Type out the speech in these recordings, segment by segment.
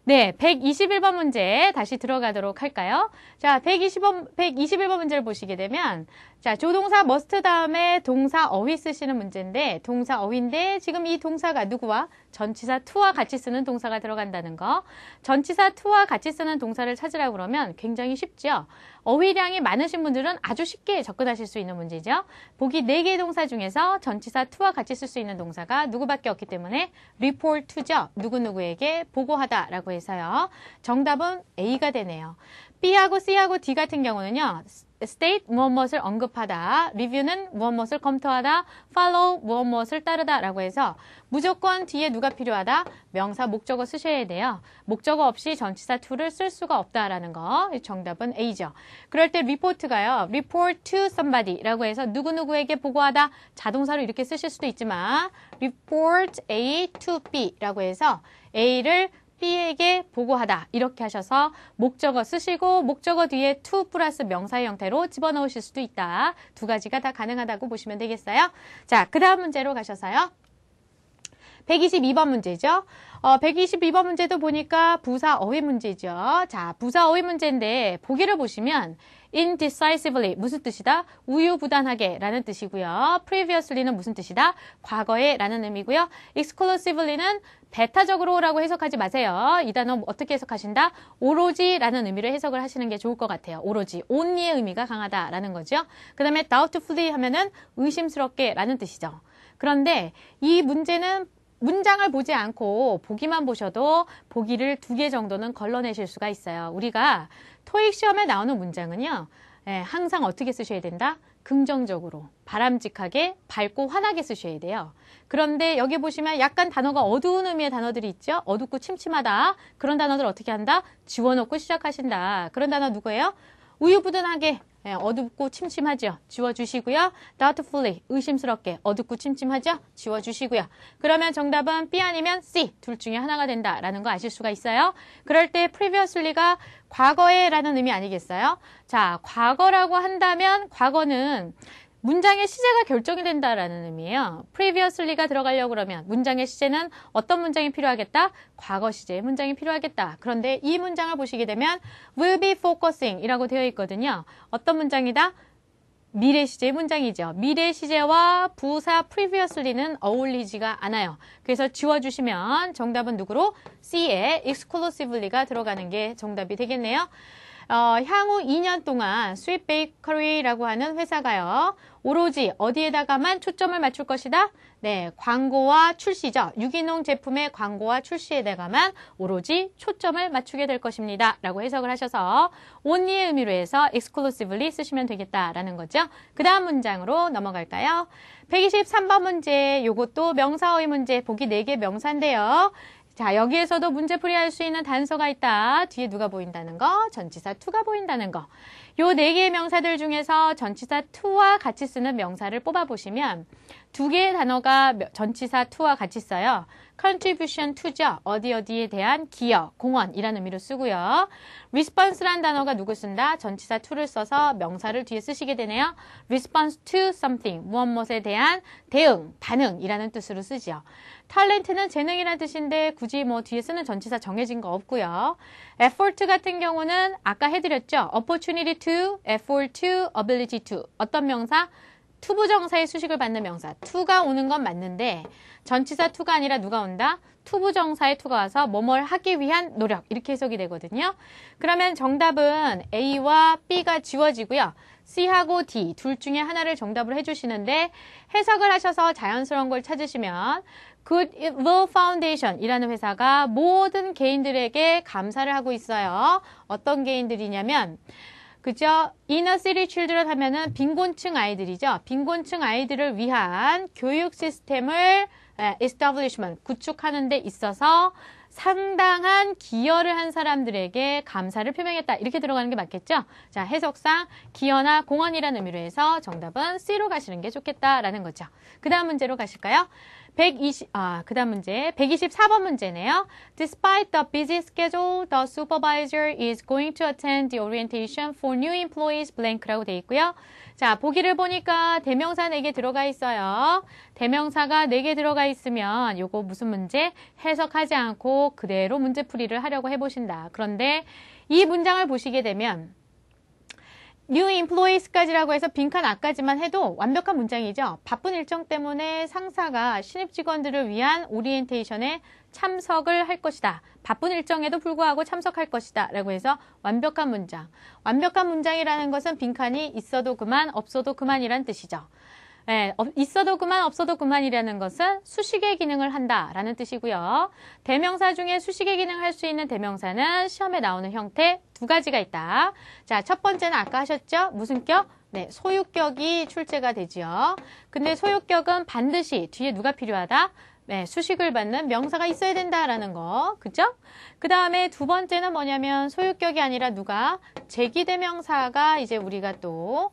네, 121번 문제 다시 들어가도록 할까요? 자, 121번 문제를 보시게 되면 자, 조동사 must 다음에 동사 어휘 쓰시는 문제인데 동사 어휘인데 지금 이 동사가 누구와? 전치사 to와 같이 쓰는 동사가 들어간다는 거. 전치사 to와 같이 쓰는 동사를 찾으라고 그러면 굉장히 쉽죠? 어휘량이 많으신 분들은 아주 쉽게 접근하실 수 있는 문제죠. 보기 4개의 동사 중에서 전치사 to와 같이 쓸 수 있는 동사가 누구밖에 없기 때문에 report to죠. 누구누구에게 보고하다 라고 해서요. 정답은 A가 되네요. B하고 C하고 D 같은 경우는요. state 무엇무엇을 언급하다, review는 무엇무엇을 검토하다, follow 무엇무엇을 따르다 라고 해서 무조건 뒤에 누가 필요하다? 명사 목적어 쓰셔야 돼요. 목적어 없이 전치사 to를 쓸 수가 없다라는 거. 정답은 A죠. 그럴 때 report가요. report to somebody 라고 해서 누구누구에게 보고하다 자동사로 이렇게 쓰실 수도 있지만 report A to B 라고 해서 A를 B에게 보고하다 이렇게 하셔서 목적어 쓰시고 목적어 뒤에 to 플러스 명사의 형태로 집어넣으실 수도 있다. 두 가지가 다 가능하다고 보시면 되겠어요. 자, 그 다음 문제로 가셔서요. 122번 문제죠. 122번 문제도 보니까 부사 어휘 문제죠. 자, 부사 어휘 문제인데 보기를 보시면 indecisively 무슨 뜻이다? 우유부단하게 라는 뜻이고요. previously는 무슨 뜻이다? 과거에 라는 의미고요. exclusively는 배타적으로 라고 해석하지 마세요. 이 단어 어떻게 해석하신다? 오로지 라는 의미로 해석을 하시는 게 좋을 것 같아요. 오로지, only의 의미가 강하다 라는 거죠. 그 다음에 doubtfully 하면은 의심스럽게 라는 뜻이죠. 그런데 이 문제는 문장을 보지 않고 보기만 보셔도 보기를 2개 정도는 걸러내실 수가 있어요. 우리가 토익 시험에 나오는 문장은요. 항상 어떻게 쓰셔야 된다? 긍정적으로, 바람직하게, 밝고 환하게 쓰셔야 돼요. 그런데 여기 보시면 약간 단어가 어두운 의미의 단어들이 있죠? 어둡고 침침하다. 그런 단어들 어떻게 한다? 지워놓고 시작하신다. 그런 단어 누구예요? 우유부단하게. 어둡고 침침하죠. 지워주시고요. doubtfully, 의심스럽게, 어둡고 침침하죠. 지워주시고요. 그러면 정답은 B 아니면 C, 둘 중에 하나가 된다라는 거 아실 수가 있어요. 그럴 때 previously가 과거에 라는 의미 아니겠어요? 자, 과거라고 한다면 과거는 문장의 시제가 결정이 된다라는 의미예요. previously가 들어가려고 그러면 문장의 시제는 어떤 문장이 필요하겠다? 과거 시제의 문장이 필요하겠다. 그런데 이 문장을 보시게 되면 will be focusing 이라고 되어 있거든요. 어떤 문장이다? 미래 시제의 문장이죠. 미래 시제와 부사 previously는 어울리지가 않아요. 그래서 지워주시면 정답은 누구로? C에 exclusively가 들어가는 게 정답이 되겠네요. 향후 2년 동안 Sweet Bakery라고 하는 회사가요. 오로지 어디에다가만 초점을 맞출 것이다? 네, 광고와 출시죠. 유기농 제품의 광고와 출시에다가만 오로지 초점을 맞추게 될 것입니다. 라고 해석을 하셔서 only의 의미로 해서 exclusively 쓰시면 되겠다라는 거죠. 그 다음 문장으로 넘어갈까요? 123번 문제, 요것도 명사어휘 문제, 보기 4개 명사인데요. 자, 여기에서도 문제풀이할 수 있는 단서가 있다. 뒤에 누가 보인다는 거? 전치사 to가 보인다는 거. 요 4개의 명사들 중에서 전치사 to와 같이 쓰는 명사를 뽑아보시면 2개의 단어가 전치사 to와 같이 써요. contribution to죠. 어디에 대한 기여, 공헌이라는 의미로 쓰고요. response란 단어가 누구 쓴다? 전치사 to를 써서 명사를 뒤에 쓰시게 되네요. response to something, 무엇에 대한 대응, 반응이라는 뜻으로 쓰죠. 탤런트는 재능이라는 뜻인데 굳이 뒤에 쓰는 전치사 정해진 거 없고요. effort 같은 경우는 아까 해드렸죠. opportunity to, effort to, ability to. 어떤 명사? 투부정사의 수식을 받는 명사. to가 오는 건 맞는데 전치사 to가 아니라 누가 온다? 투부정사의 to가 와서 뭐뭘 하기 위한 노력 이렇게 해석이 되거든요. 그러면 정답은 A와 B가 지워지고요. C하고 D 둘 중에 하나를 정답으로 해주시는데 해석을 하셔서 자연스러운 걸 찾으시면 Goodwill Foundation 이라는 회사가 모든 개인들에게 감사를 하고 있어요. 어떤 개인들이냐면 그죠? Inner City Children 하면은 빈곤층 아이들이죠. 빈곤층 아이들을 위한 교육 시스템을 establishment, 구축하는 데 있어서 상당한 기여를 한 사람들에게 감사를 표명했다. 이렇게 들어가는 게 맞겠죠? 자, 해석상 기여나 공헌이라는 의미로 해서 정답은 C로 가시는 게 좋겠다라는 거죠. 그 다음 문제로 가실까요? 그다음 문제 124번 문제네요. Despite the busy schedule, the supervisor is going to attend the orientation for new employees blank라고 돼 있고요. 자, 보기를 보니까 대명사 4개 들어가 있어요. 대명사가 4개 들어가 있으면 요거 무슨 문제? 해석하지 않고 그대로 문제풀이를 하려고 해보신다. 그런데 이 문장을 보시게 되면 new employees까지라고 해서 빈칸 앞까지만 해도 완벽한 문장이죠. 바쁜 일정 때문에 상사가 신입 직원들을 위한 오리엔테이션에 참석을 할 것이다. 바쁜 일정에도 불구하고 참석할 것이다. 라고 해서 완벽한 문장. 완벽한 문장이라는 것은 빈칸이 있어도 그만, 없어도 그만이란 뜻이죠. 네, 있어도 그만, 없어도 그만이라는 것은 수식의 기능을 한다라는 뜻이고요. 대명사 중에 수식의 기능을 할 수 있는 대명사는 시험에 나오는 형태 2가지가 있다. 자, 첫 번째는 아까 하셨죠? 무슨 격? 네, 소유격이 출제가 되지요. 근데 소유격은 반드시 뒤에 누가 필요하다? 네, 수식을 받는 명사가 있어야 된다라는 거. 그죠? 그 다음에 두 번째는 뭐냐면 소유격이 아니라 누가? 제기대명사가 이제 우리가 또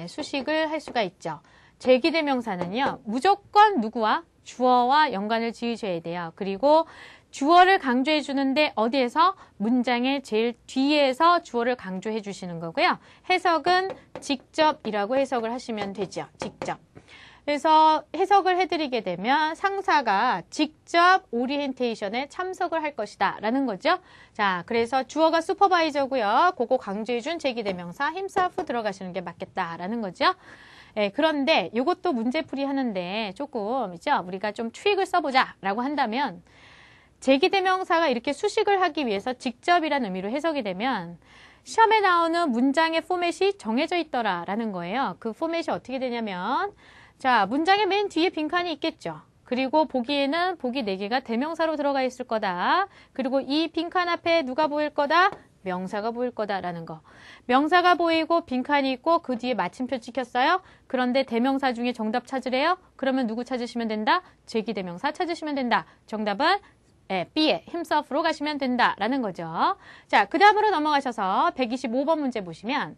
수식을 할 수가 있죠. 제기대명사는요, 무조건 누구와? 주어와 연관을 지으셔야 돼요. 그리고 주어를 강조해 주는데 어디에서? 문장의 제일 뒤에서 주어를 강조해 주시는 거고요. 해석은 직접이라고 해석을 하시면 되죠. 직접. 그래서 해석을 해드리게 되면 상사가 직접 오리엔테이션에 참석을 할 것이다 라는 거죠. 자, 그래서 주어가 슈퍼바이저고요. 그거 강조해준 제기대명사 himself 들어가시는 게 맞겠다라는 거죠. 네, 그런데 이것도 문제풀이 하는데 조금 있죠. 우리가 좀 트릭을 써보자 라고 한다면 제기대명사가 이렇게 수식을 하기 위해서 직접이라는 의미로 해석이 되면 시험에 나오는 문장의 포맷이 정해져 있더라 라는 거예요. 그 포맷이 어떻게 되냐면 자, 문장의 맨 뒤에 빈칸이 있겠죠. 그리고 보기에는 보기 4개가 대명사로 들어가 있을 거다. 그리고 이 빈칸 앞에 누가 보일 거다? 명사가 보일 거다라는 거. 명사가 보이고 빈칸이 있고 그 뒤에 마침표 찍혔어요. 그런데 대명사 중에 정답 찾으래요? 그러면 누구 찾으시면 된다? 제기대명사 찾으시면 된다. 정답은 B에 himself로 가시면 된다라는 거죠. 자, 그 다음으로 넘어가셔서 125번 문제 보시면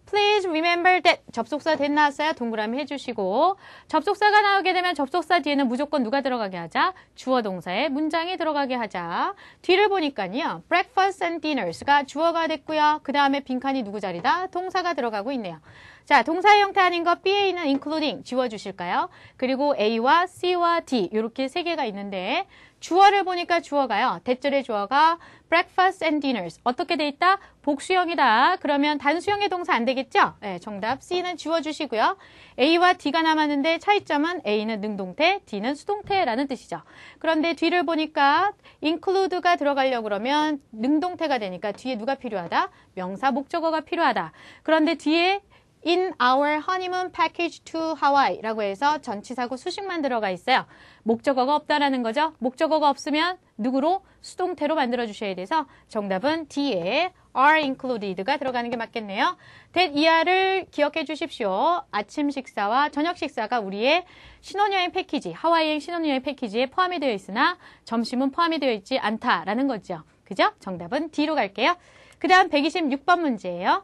Please remember that 접속사 that 나왔어요. 동그라미 해주시고 접속사가 나오게 되면 접속사 뒤에는 무조건 누가 들어가게 하자? 주어 동사에 문장이 들어가게 하자. 뒤를 보니까요. Breakfast and dinners가 주어가 됐고요. 그 다음에 빈칸이 누구 자리다? 동사가 들어가고 있네요. 자, 동사의 형태 아닌 거 B에 있는 including 지워주실까요? 그리고 A와 C와 D 이렇게 3개가 있는데 주어를 보니까 주어가요. 대절의 주어가 breakfast and dinners. 어떻게 돼 있다? 복수형이다. 그러면 단수형의 동사 안 되겠죠? 네, 정답 C는 지워주시고요. A와 D가 남았는데 차이점은 A는 능동태, D는 수동태라는 뜻이죠. 그런데 뒤를 보니까 include가 들어가려고 그러면 능동태가 되니까 뒤에 누가 필요하다? 명사 목적어가 필요하다. 그런데 뒤에 In our honeymoon package to Hawaii라고 해서 전치사고 수식만 들어가 있어요. 목적어가 없다라는 거죠. 목적어가 없으면 누구로? 수동태로 만들어 주셔야 돼서 정답은 D에 are included가 들어가는 게 맞겠네요. that ER을 기억해 주십시오. 아침 식사와 저녁 식사가 우리의 신혼여행 패키지, 하와이행 신혼여행 패키지에 포함이 되어 있으나 점심은 포함이 되어 있지 않다라는 거죠. 그죠? 정답은 D로 갈게요. 그 다음 126번 문제예요.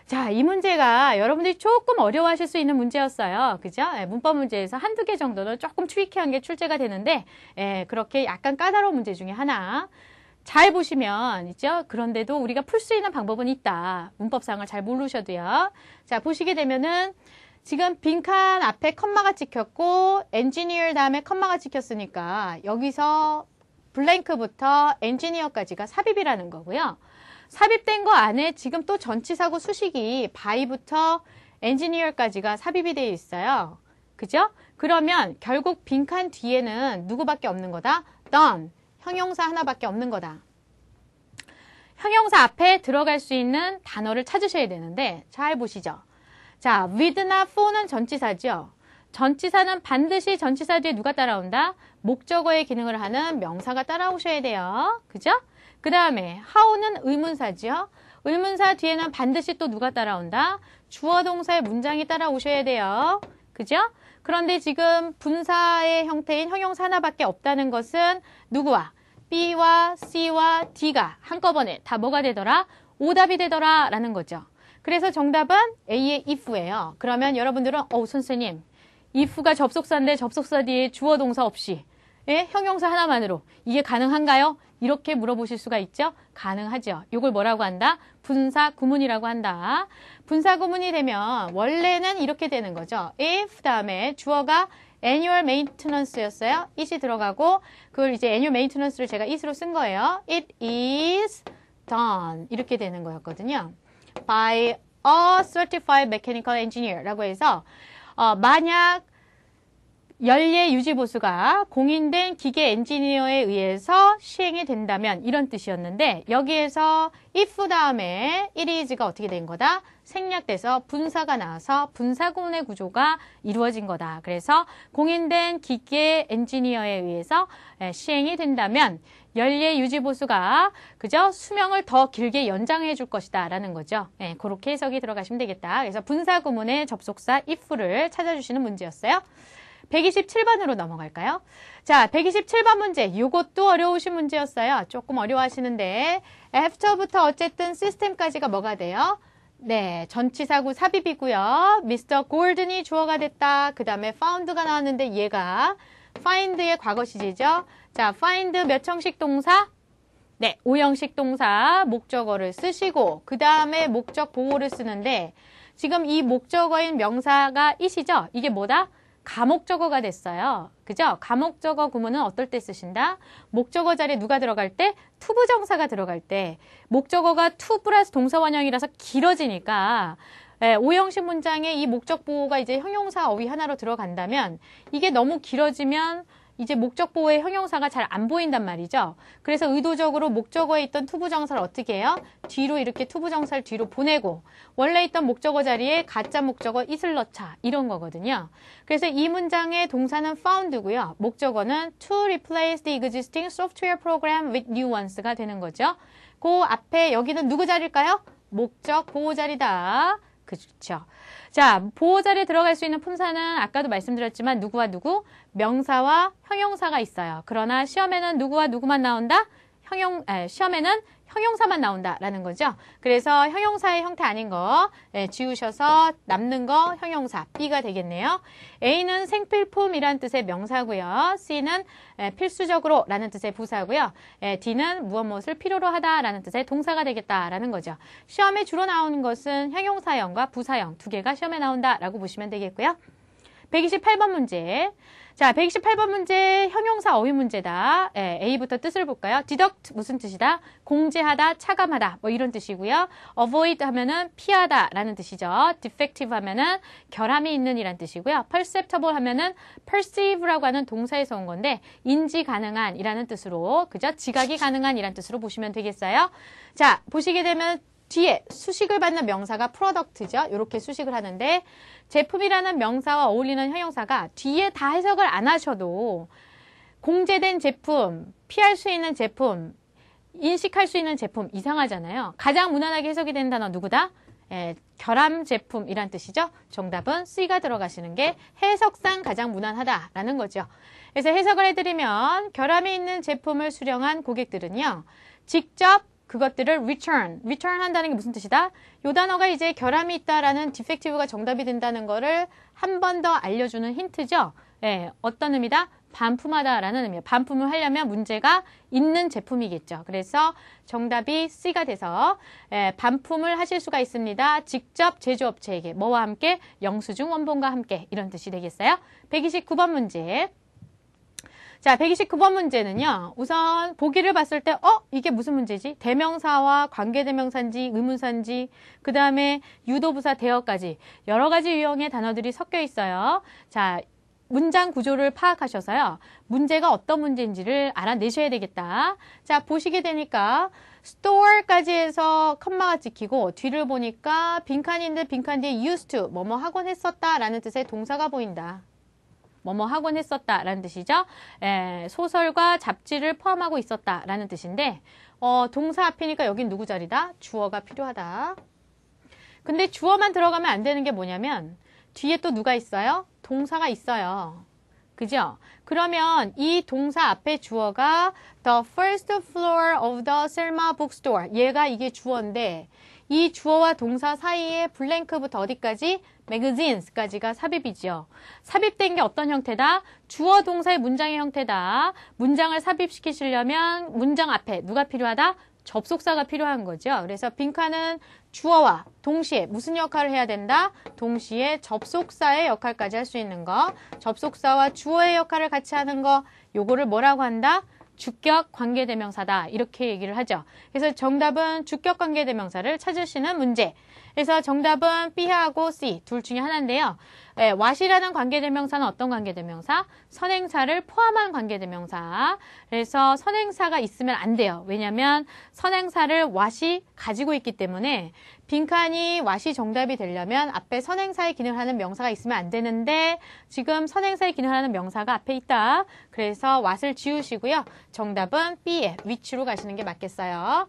자, 이 문제가 여러분들이 조금 어려워하실 수 있는 문제였어요. 그죠? 문법 문제에서 한두 개 정도는 조금 트리키한 게 출제가 되는데, 그렇게 약간 까다로운 문제 중에 하나. 잘 보시면, 있죠? 그런데도 우리가 풀 수 있는 방법은 있다. 문법상을 잘 모르셔도요. 자, 보시게 되면은, 지금 빈칸 앞에 컴마가 찍혔고, 엔지니어 다음에 컴마가 찍혔으니까, 여기서 블랭크부터 엔지니어까지가 삽입이라는 거고요. 삽입된 거 안에 지금 또 전치사고 수식이 by부터 engineer까지가 삽입이 되어 있어요. 그죠? 그러면 결국 빈칸 뒤에는 누구밖에 없는 거다? done, 형용사 하나밖에 없는 거다. 형용사 앞에 들어갈 수 있는 단어를 찾으셔야 되는데 잘 보시죠. 자, with나 for는 전치사죠. 전치사는 반드시 전치사 뒤에 누가 따라온다? 목적어의 기능을 하는 명사가 따라오셔야 돼요. 그죠? 그 다음에 how는 의문사죠. 의문사 뒤에는 반드시 또 누가 따라온다? 주어 동사의 문장이 따라오셔야 돼요. 그죠? 그런데 지금 분사의 형태인 형용사 하나밖에 없다는 것은 누구와? B와 C와 D가 한꺼번에 다 뭐가 되더라? 오답이 되더라 라는 거죠. 그래서 정답은 A의 if예요. 그러면 여러분들은 선생님 if가 접속사인데 접속사 뒤에 주어 동사 없이 예? 형용사 하나만으로 이게 가능한가요? 이렇게 물어보실 수가 있죠? 가능하죠. 이걸 뭐라고 한다? 분사 구문이라고 한다. 분사 구문이 되면 원래는 이렇게 되는 거죠. if 다음에 주어가 annual maintenance였어요. it이 들어가고 그걸 이제 annual maintenance를 제가 it으로 쓴 거예요. It is done 이렇게 되는 거였거든요. By a certified mechanical engineer라고 해서 만약 연례 유지 보수가 공인된 기계 엔지니어에 의해서 시행이 된다면 이런 뜻이었는데 여기에서 if 다음에 it is가 어떻게 된 거다? 생략돼서 분사가 나와서 분사구문의 구조가 이루어진 거다. 그래서 공인된 기계 엔지니어에 의해서 시행이 된다면 연례 유지 보수가 그죠? 수명을 더 길게 연장해 줄 것이다 라는 거죠. 네, 그렇게 해석이 들어가시면 되겠다. 그래서 분사구문의 접속사 if를 찾아주시는 문제였어요. 127번으로 넘어갈까요? 자, 127번 문제. 이것도 어려우신 문제였어요. 조금 어려워하시는데 after부터 어쨌든 시스템까지가 뭐가 돼요? 네, 전치사구 삽입이고요. 미스터 골든이 주어가 됐다. 그 다음에 found가 나왔는데 얘가 find의 과거 시제죠. 자, find 몇 형식 동사? 네, 5형식 동사 목적어를 쓰시고 그 다음에 목적 보호를 쓰는데 지금 이 목적어인 명사가 it이죠. 이게 뭐다? 가목적어가 됐어요. 그죠? 가목적어 구문은 어떨 때 쓰신다? 목적어 자리에 누가 들어갈 때? 투부정사가 들어갈 때. 목적어가 to 플러스 동사원형이라서 길어지니까 5형식 문장에 이 목적 보호가 이제 형용사 어휘 하나로 들어간다면 이게 너무 길어지면 이제 목적 보호의 형용사가 잘 안 보인단 말이죠. 그래서 의도적으로 목적어에 있던 투부정사를 어떻게 해요? 뒤로 이렇게 투부정사를 뒤로 보내고 원래 있던 목적어 자리에 가짜 목적어 it을 넣자 이런 거거든요. 그래서 이 문장의 동사는 found고요. 목적어는 to replace the existing software program with new ones가 되는 거죠. 그 앞에 여기는 누구 자리일까요? 목적 보호 자리다. 그렇죠. 자, 보호 자리에 들어갈 수 있는 품사는 아까도 말씀드렸지만 누구와 누구? 명사와 형용사가 있어요. 그러나 시험에는 누구와 누구만 나온다? 시험에는 형용사만 나온다라는 거죠. 그래서 형용사의 형태 아닌 거 지우셔서 남는 거 형용사 B가 되겠네요. A는 생필품이란 뜻의 명사고요. C는 필수적으로 라는 뜻의 부사고요. D는 무엇을 필요로 하다라는 뜻의 동사가 되겠다라는 거죠. 시험에 주로 나오는 것은 형용사형과 부사형 두 개가 시험에 나온다라고 보시면 되겠고요. 128번 문제. 자, 128번 문제 형용사 어휘 문제다. A부터 뜻을 볼까요? deduct 무슨 뜻이다? 공제하다, 차감하다 뭐 이런 뜻이고요. avoid 하면은 피하다 라는 뜻이죠. defective 하면은 결함이 있는 이란 뜻이고요. perceptible 하면은 perceive라고 하는 동사에서 온 건데 인지 가능한 이라는 뜻으로 그죠? 지각이 가능한 이란 뜻으로 보시면 되겠어요. 자, 보시게 되면 뒤에 수식을 받는 명사가 product죠. 이렇게 수식을 하는데 제품이라는 명사와 어울리는 형용사가 뒤에 다 해석을 안 하셔도 공제된 제품, 피할 수 있는 제품, 인식할 수 있는 제품 이상하잖아요. 가장 무난하게 해석이 되는 단어 누구다? 결함 제품이란 뜻이죠. 정답은 C가 들어가시는 게 해석상 가장 무난하다라는 거죠. 그래서 해석을 해드리면 결함이 있는 제품을 수령한 고객들은요. 직접 그것들을 return 한다는 게 무슨 뜻이다? 요 단어가 이제 결함이 있다라는 defective가 정답이 된다는 거를 한 번 더 알려주는 힌트죠. 어떤 의미다? 반품하다라는 의미예요. 반품을 하려면 문제가 있는 제품이겠죠. 그래서 정답이 C가 돼서 반품을 하실 수가 있습니다. 직접 제조업체에게 뭐와 함께? 영수증 원본과 함께 이런 뜻이 되겠어요. 129번 문제. 자, 129번 문제는요. 우선 보기를 봤을 때 이게 무슨 문제지? 대명사와 관계대명사인지 의문사인지 그 다음에 유도부사 대어까지 여러 가지 유형의 단어들이 섞여 있어요. 자, 문장 구조를 파악하셔서요. 문제가 어떤 문제인지를 알아내셔야 되겠다. 자, 보시게 되니까 store까지 해서 컴마가 찍히고 뒤를 보니까 빈칸인데 빈칸 뒤에 used to 뭐뭐 하곤 했었다라는 뜻의 동사가 보인다. 뭐뭐 하곤 했었다라는 뜻이죠. 소설과 잡지를 포함하고 있었다라는 뜻인데 동사 앞이니까 여긴 누구 자리다? 주어가 필요하다. 근데 주어만 들어가면 안 되는 게 뭐냐면 뒤에 또 누가 있어요? 동사가 있어요. 그죠? 그러면 이 동사 앞에 주어가 the first floor of the Selma bookstore. 얘가 이게 주어인데 이 주어와 동사 사이에 블랭크부터 어디까지? magazines까지가 삽입이죠. 삽입된 게 어떤 형태다? 주어 동사의 문장의 형태다. 문장을 삽입시키시려면 문장 앞에 누가 필요하다? 접속사가 필요한 거죠. 그래서 빈칸은 주어와 동시에 무슨 역할을 해야 된다? 동시에 접속사의 역할까지 할 수 있는 거. 접속사와 주어의 역할을 같이 하는 거. 요거를 뭐라고 한다? 주격 관계대명사다. 이렇게 얘기를 하죠. 그래서 정답은 주격 관계대명사를 찾으시는 문제. 그래서 정답은 B하고 C 둘 중에 하나인데요. what이라는 관계대명사는 어떤 관계대명사? 선행사를 포함한 관계대명사. 그래서 선행사가 있으면 안 돼요. 왜냐하면 선행사를 what이 가지고 있기 때문에 빈칸이 what이 정답이 되려면 앞에 선행사의 기능을 하는 명사가 있으면 안 되는데 지금 선행사의 기능을 하는 명사가 앞에 있다. 그래서 what을 지우시고요. 정답은 B에 which로 가시는 게 맞겠어요.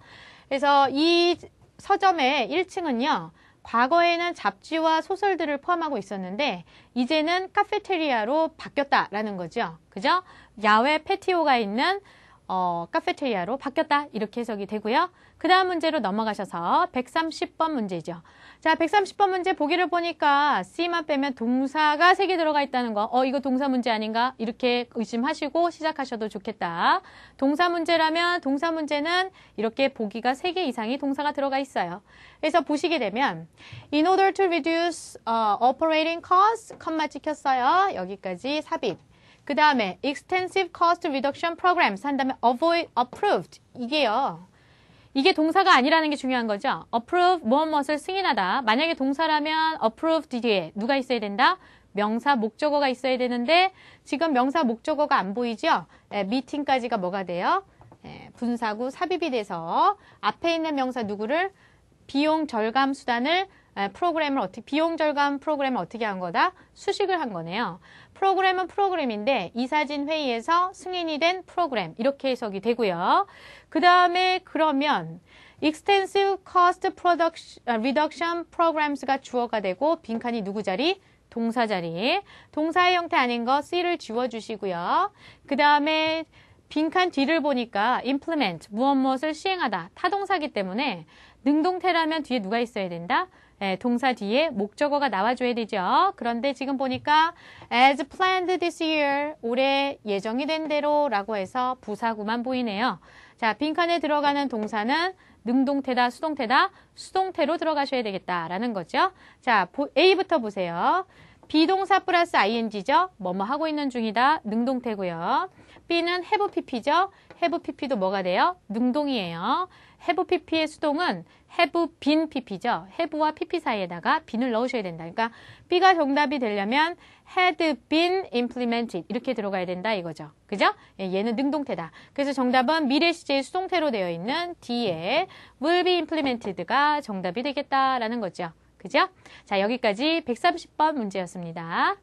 그래서 이 서점의 1층은요. 과거에는 잡지와 소설들을 포함하고 있었는데 이제는 카페테리아로 바뀌었다라는 거죠. 그죠? 야외 패티오가 있는 카페테리아로 바뀌었다. 이렇게 해석이 되고요. 그 다음 문제로 넘어가셔서 130번 문제죠. 자, 130번 문제 보기를 보니까 C만 빼면 동사가 3개 들어가 있다는 거. 이거 동사 문제 아닌가? 이렇게 의심하시고 시작하셔도 좋겠다. 동사 문제라면 동사 문제는 이렇게 보기가 3개 이상이 동사가 들어가 있어요. 그래서 보시게 되면 In order to reduce operating costs, 컴마 찍혔어요. 여기까지 삽입. 그 다음에 extensive cost reduction programs 한 다음에 avoid approved 이게요. 이게 동사가 아니라는 게 중요한 거죠. approve 무엇을 승인하다. 만약에 동사라면 approved 뒤에 누가 있어야 된다? 명사 목적어가 있어야 되는데 지금 명사 목적어가 안 보이죠? meeting까지가 뭐가 돼요? 분사구 삽입이 돼서 앞에 있는 명사 누구를 비용 절감 수단을 비용 절감 프로그램을 어떻게 한 거다? 수식을 한 거네요. 프로그램은 프로그램인데 이사진 회의에서 승인이 된 프로그램 이렇게 해석이 되고요. 그 다음에 그러면 Extensive Cost Reduction Programs가 주어가 되고 빈칸이 누구 자리? 동사 자리. 동사의 형태 아닌 거 C를 지워주시고요. 그 다음에 빈칸 뒤를 보니까 implement, 무엇을 시행하다, 타동사기 때문에 능동태라면 뒤에 누가 있어야 된다? 동사 뒤에 목적어가 나와줘야 되죠. 그런데 지금 보니까 as planned this year, 올해 예정이 된 대로 라고 해서 부사구만 보이네요. 자, 빈칸에 들어가는 동사는 능동태다, 수동태다, 수동태로 들어가셔야 되겠다라는 거죠. 자, A부터 보세요. 비동사 플러스 ing죠. 뭐뭐 하고 있는 중이다. 능동태고요. B는 have pp죠. have pp도 뭐가 돼요? 능동이에요. have pp의 수동은 have been pp죠. have와 pp 사이에다가 bene을 넣으셔야 된다. 그러니까 B가 정답이 되려면 had been implemented 이렇게 들어가야 된다 이거죠. 그죠? 얘는 능동태다. 그래서 정답은 미래 시제의 수동태로 되어 있는 D에 will be implemented가 정답이 되겠다라는 거죠. 그죠? 자, 여기까지 130번 문제였습니다.